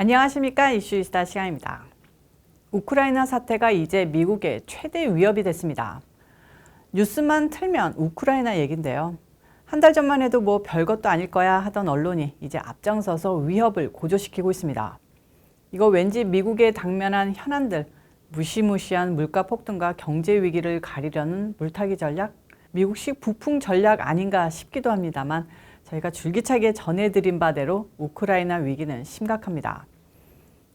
안녕하십니까. 이슈이스타 시간입니다. 우크라이나 사태가 이제 미국의 최대 위협이 됐습니다. 뉴스만 틀면 우크라이나 얘긴데요. 한 달 전만 해도 뭐 별것도 아닐 거야 하던 언론이 이제 앞장서서 위협을 고조시키고 있습니다. 이거 왠지 미국에 당면한 현안들, 무시무시한 물가 폭등과 경제 위기를 가리려는 물타기 전략, 미국식 부풍 전략 아닌가 싶기도 합니다만 저희가 줄기차게 전해드린 바대로 우크라이나 위기는 심각합니다.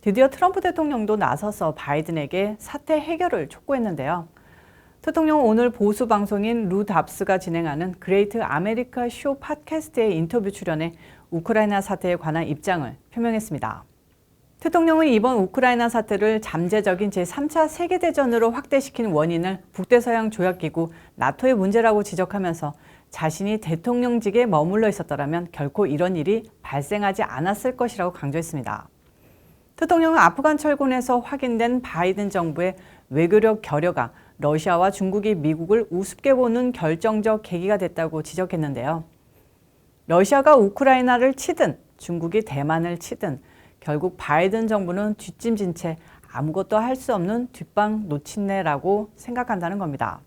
드디어 트럼프 대통령도 나서서 바이든에게 사태 해결을 촉구했는데요. 대통령은 오늘 보수 방송인 루 답스가 진행하는 그레이트 아메리카 쇼 팟캐스트에 인터뷰 출연해 우크라이나 사태에 관한 입장을 표명했습니다. 대통령은 이번 우크라이나 사태를 잠재적인 제3차 세계대전으로 확대시킨 원인을 북대서양 조약기구 나토의 문제라고 지적하면서 자신이 대통령직에 머물러 있었더라면 결코 이런 일이 발생하지 않았을 것이라고 강조했습니다. 대통령은 아프간 철군에서 확인된 바이든 정부의 외교력 결여가 러시아와 중국이 미국을 우습게 보는 결정적 계기가 됐다고 지적했는데요. 러시아가 우크라이나를 치든 중국이 대만을 치든 결국 바이든 정부는 뒷짐진 채 아무것도 할 수 없는 뒷방 놓친네라고 생각한다는 겁니다.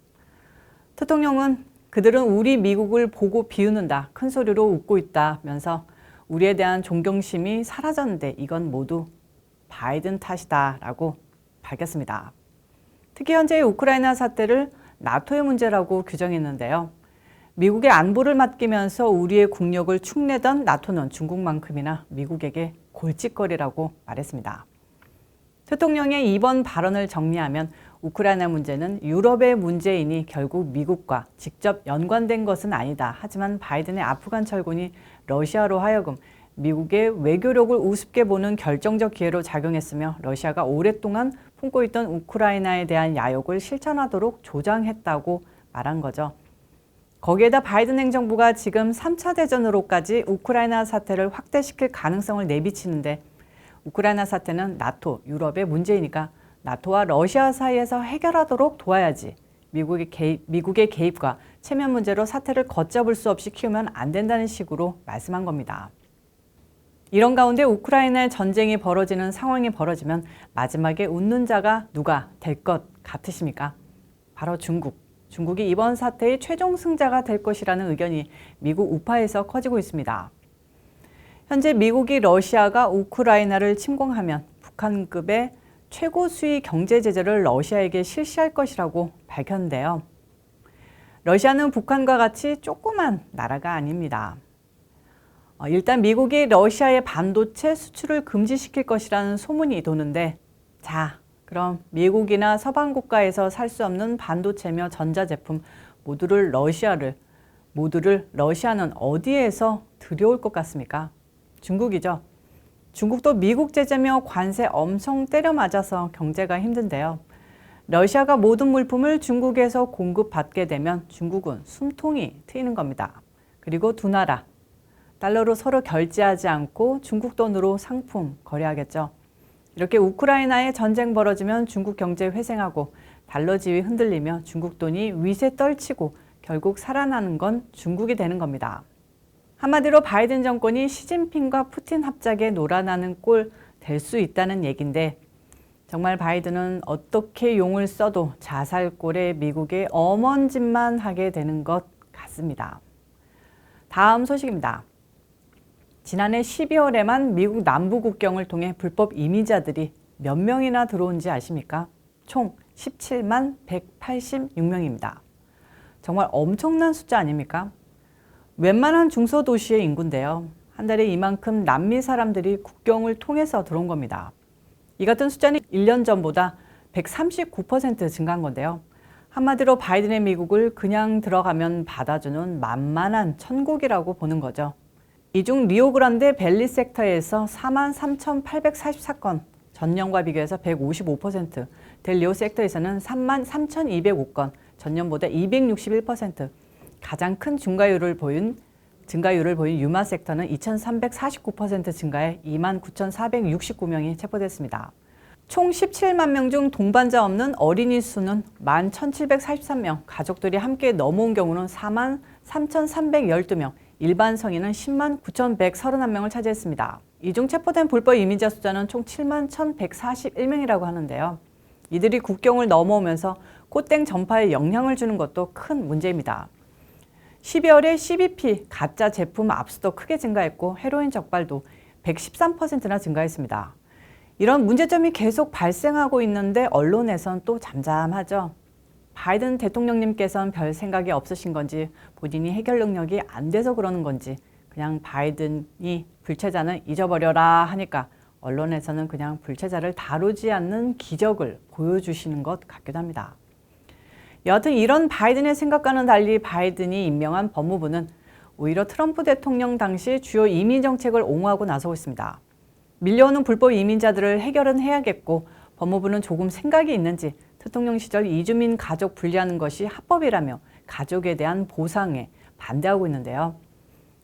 대통령은 그들은 우리 미국을 보고 비웃는다, 큰 소리로 웃고 있다면서 우리에 대한 존경심이 사라졌는데 이건 모두 바이든 탓이다라고 밝혔습니다. 특히 현재의 우크라이나 사태를 나토의 문제라고 규정했는데요. 미국의 안보를 맡기면서 우리의 국력을 축내던 나토는 중국만큼이나 미국에게 골칫거리라고 말했습니다. 대통령의 이번 발언을 정리하면 우크라이나 문제는 유럽의 문제이니 결국 미국과 직접 연관된 것은 아니다. 하지만 바이든의 아프간 철군이 러시아로 하여금 미국의 외교력을 우습게 보는 결정적 기회로 작용했으며 러시아가 오랫동안 품고 있던 우크라이나에 대한 야욕을 실천하도록 조장했다고 말한 거죠. 거기에다 바이든 행정부가 지금 3차 대전으로까지 우크라이나 사태를 확대시킬 가능성을 내비치는데 우크라이나 사태는 나토, 유럽의 문제이니까 나토와 러시아 사이에서 해결하도록 도와야지 미국의 개입과 체면 문제로 사태를 걷잡을 수 없이 키우면 안 된다는 식으로 말씀한 겁니다. 이런 가운데 우크라이나의 전쟁이 벌어지는 상황이 벌어지면 마지막에 웃는 자가 누가 될 것 같으십니까? 바로 중국이 이번 사태의 최종 승자가 될 것이라는 의견이 미국 우파에서 커지고 있습니다. 현재 미국이 러시아가 우크라이나를 침공하면 북한급의 최고 수위 경제 제재를 러시아에게 실시할 것이라고 밝혔는데요. 러시아는 북한과 같이 조그만 나라가 아닙니다. 일단 미국이 러시아의 반도체 수출을 금지시킬 것이라는 소문이 도는데 자, 그럼 미국이나 서방 국가에서 살 수 없는 반도체며 전자제품 모두를 러시아는 어디에서 들여올 것 같습니까? 중국이죠. 중국도 미국 제재며 관세 엄청 때려 맞아서 경제가 힘든데요. 러시아가 모든 물품을 중국에서 공급받게 되면 중국은 숨통이 트이는 겁니다. 그리고 두 나라 달러로 서로 결제하지 않고 중국 돈으로 상품 거래하겠죠. 이렇게 우크라이나에 전쟁 벌어지면 중국 경제 회생하고 달러 지위 흔들리며 중국 돈이 위세 떨치고 결국 살아나는 건 중국이 되는 겁니다. 한마디로 바이든 정권이 시진핑과 푸틴 합작에 놀아나는 꼴 될 수 있다는 얘기인데 정말 바이든은 어떻게 용을 써도 자살골에 미국의 엄언짓만 하게 되는 것 같습니다. 다음 소식입니다. 지난해 12월에만 미국 남부 국경을 통해 불법 이민자들이 몇 명이나 들어온지 아십니까? 총 17만 186명입니다. 정말 엄청난 숫자 아닙니까? 웬만한 중소도시의 인구인데요. 한 달에 이만큼 남미 사람들이 국경을 통해서 들어온 겁니다. 이 같은 숫자는 1년 전보다 139% 증가한 건데요. 한마디로 바이든의 미국을 그냥 들어가면 받아주는 만만한 천국이라고 보는 거죠. 이 중 리오그란데 밸리 섹터에서 43,844건, 전년과 비교해서 155%, 델리오 섹터에서는 33,205건, 전년보다 261%, 가장 큰 증가율을 보인 유마 섹터는 2,349% 증가해 29,469명이 체포됐습니다. 총 17만 명 중 동반자 없는 어린이 수는 11,743명, 가족들이 함께 넘어온 경우는 43,312명, 일반 성인은 10만 9,131명을 차지했습니다. 이 중 체포된 불법 이민자 숫자는 총 7만 1,141명이라고 하는데요. 이들이 국경을 넘어오면서 꽃땡 전파에 영향을 주는 것도 큰 문제입니다. 12월에 CBP 가짜 제품 압수도 크게 증가했고 헤로인 적발도 113%나 증가했습니다. 이런 문제점이 계속 발생하고 있는데 언론에선 또 잠잠하죠. 바이든 대통령님께서는 별 생각이 없으신 건지 본인이 해결 능력이 안 돼서 그러는 건지 그냥 바이든이 불체자는 잊어버려라 하니까 언론에서는 그냥 불체자를 다루지 않는 기적을 보여주시는 것 같기도 합니다. 여하튼 이런 바이든의 생각과는 달리 바이든이 임명한 법무부는 오히려 트럼프 대통령 당시 주요 이민 정책을 옹호하고 나서고 있습니다. 밀려오는 불법 이민자들을 해결은 해야겠고 법무부는 조금 생각이 있는지 대통령 시절 이주민 가족 분리하는 것이 합법이라며 가족에 대한 보상에 반대하고 있는데요.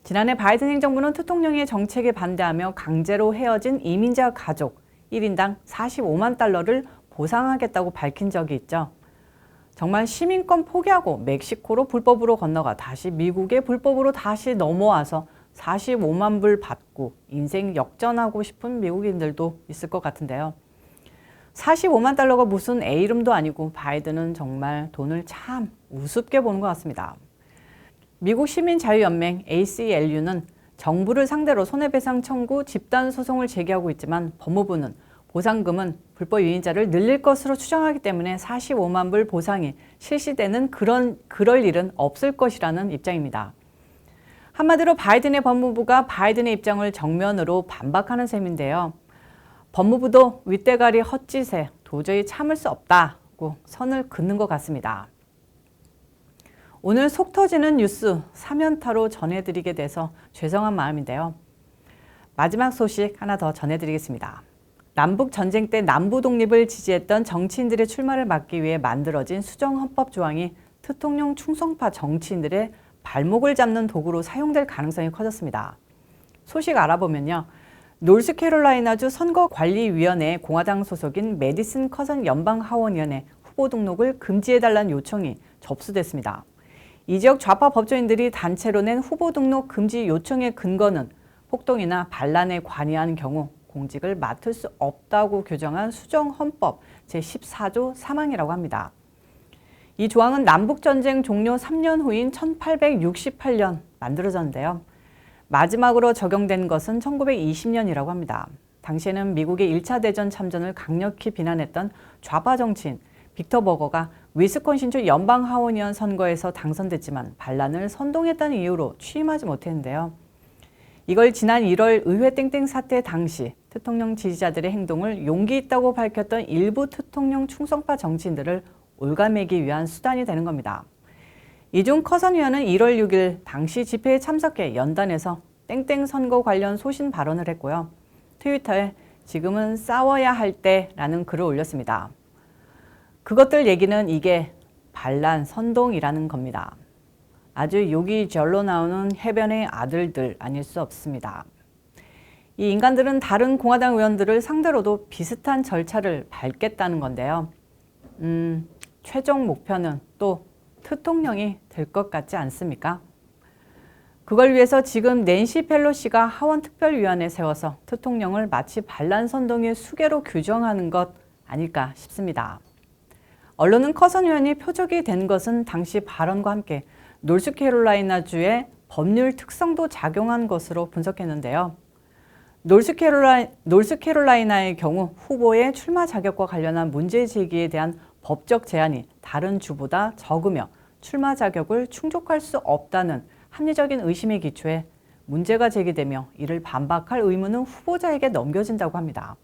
지난해 바이든 행정부는 대통령의 정책에 반대하며 강제로 헤어진 이민자 가족 1인당 45만 달러를 보상하겠다고 밝힌 적이 있죠. 정말 시민권 포기하고 멕시코로 불법으로 건너가 다시 미국에 불법으로 다시 넘어와서 45만 불 받고 인생 역전하고 싶은 미국인들도 있을 것 같은데요. 45만 달러가 무슨 애 이름도 아니고 바이든은 정말 돈을 참 우습게 보는 것 같습니다. 미국 시민자유연맹 ACLU는 정부를 상대로 손해배상 청구 집단소송을 제기하고 있지만 법무부는 보상금은 불법 유인자를 늘릴 것으로 추정하기 때문에 45만 불 보상이 실시되는 그럴 일은 없을 것이라는 입장입니다. 한마디로 바이든의 법무부가 바이든의 입장을 정면으로 반박하는 셈인데요. 법무부도 윗대가리 헛짓에 도저히 참을 수 없다고 선을 긋는 것 같습니다. 오늘 속 터지는 뉴스 3연타로 전해드리게 돼서 죄송한 마음인데요. 마지막 소식 하나 더 전해드리겠습니다. 남북 전쟁 때 남부 독립을 지지했던 정치인들의 출마를 막기 위해 만들어진 수정헌법 조항이 대통령 충성파 정치인들의 발목을 잡는 도구로 사용될 가능성이 커졌습니다. 소식 알아보면요. 노스캐롤라이나주 선거관리위원회 공화당 소속인 매디슨 커선 연방하원위원회 후보 등록을 금지해달라는 요청이 접수됐습니다. 이 지역 좌파 법조인들이 단체로 낸 후보 등록 금지 요청의 근거는 폭동이나 반란에 관여한 경우 공직을 맡을 수 없다고 규정한 수정헌법 제14조 3항이라고 합니다. 이 조항은 남북전쟁 종료 3년 후인 1868년 만들어졌는데요. 마지막으로 적용된 것은 1920년이라고 합니다. 당시에는 미국의 1차 대전 참전을 강력히 비난했던 좌파 정치인 빅터 버거가 위스콘신주 연방하원의원 선거에서 당선됐지만 반란을 선동했다는 이유로 취임하지 못했는데요. 이걸 지난 1월 의회 땡땡 사태 당시 대통령 지지자들의 행동을 용기 있다고 밝혔던 일부 대통령 충성파 정치인들을 올가매기 위한 수단이 되는 겁니다. 이중 커선 의원은 1월 6일 당시 집회에 참석해 연단에서 땡땡 선거 관련 소신 발언을 했고요. 트위터에 지금은 싸워야 할 때라는 글을 올렸습니다. 그것들 얘기는 이게 반란 선동이라는 겁니다. 아주 욕이 절로 나오는 해변의 아들들 아닐 수 없습니다. 이 인간들은 다른 공화당 의원들을 상대로도 비슷한 절차를 밟겠다는 건데요. 최종 목표는 또 대통령이 될 것 같지 않습니까? 그걸 위해서 지금 낸시 펠로시가 하원특별위원회 세워서 대통령을 마치 반란 선동의 수괴로 규정하는 것 아닐까 싶습니다. 언론은 커선 의원이 표적이 된 것은 당시 발언과 함께 노스캐롤라이나주의 법률 특성도 작용한 것으로 분석했는데요. 노스캐롤라이나의 경우 후보의 출마 자격과 관련한 문제 제기에 대한 법적 제한이 다른 주보다 적으며 출마 자격을 충족할 수 없다는 합리적인 의심의 기초에 문제가 제기되며 이를 반박할 의무는 후보자에게 넘겨진다고 합니다.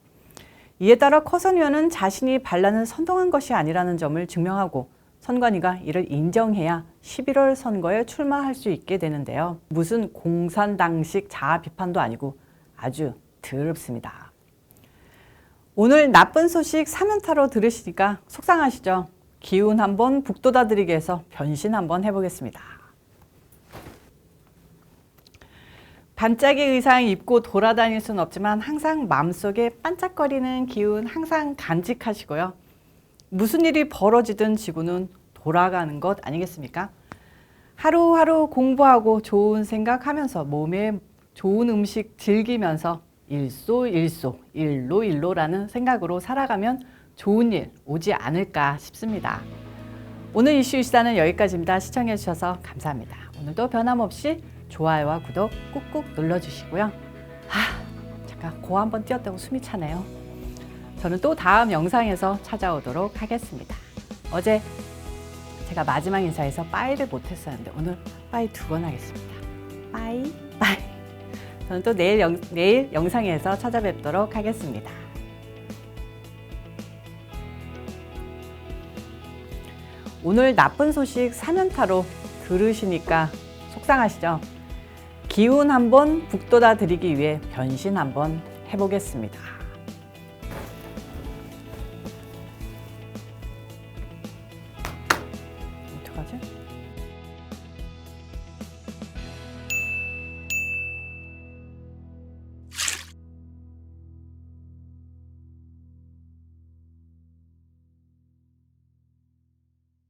이에 따라 커선 의원은 자신이 반란을 선동한 것이 아니라는 점을 증명하고 선관위가 이를 인정해야 11월 선거에 출마할 수 있게 되는데요. 무슨 공산당식 자아 비판도 아니고 아주 더럽습니다. 오늘 나쁜 소식 3연타로 들으시니까 속상하시죠? 기운 한번 북돋아 드리기 위해서 변신 한번 해보겠습니다. 반짝이 의상 입고 돌아다닐 수는 없지만 항상 마음속에 반짝거리는 기운 항상 간직하시고요. 무슨 일이 벌어지든 지구는 돌아가는 것 아니겠습니까? 하루하루 공부하고 좋은 생각하면서 몸에 좋은 음식 즐기면서 일소일소, 일로일로라는 생각으로 살아가면 좋은 일 오지 않을까 싶습니다. 오늘 이슈 일사는 여기까지입니다. 시청해 주셔서 감사합니다. 오늘도 변함없이 좋아요와 구독 꾹꾹 눌러주시고요. 잠깐 고 한번 뛰었다고 숨이 차네요. 저는 또 다음 영상에서 찾아오도록 하겠습니다. 어제 제가 마지막 인사에서 빠이를 못했었는데 오늘 빠이 2번 하겠습니다. 빠이 빠이. 저는 또 내일 영상에서 찾아뵙도록 하겠습니다. 오늘 나쁜 소식 3연타로 들으시니까 속상하시죠? 기운 한번 북돋아 드리기 위해 변신 한번 해보겠습니다. 어떡하지?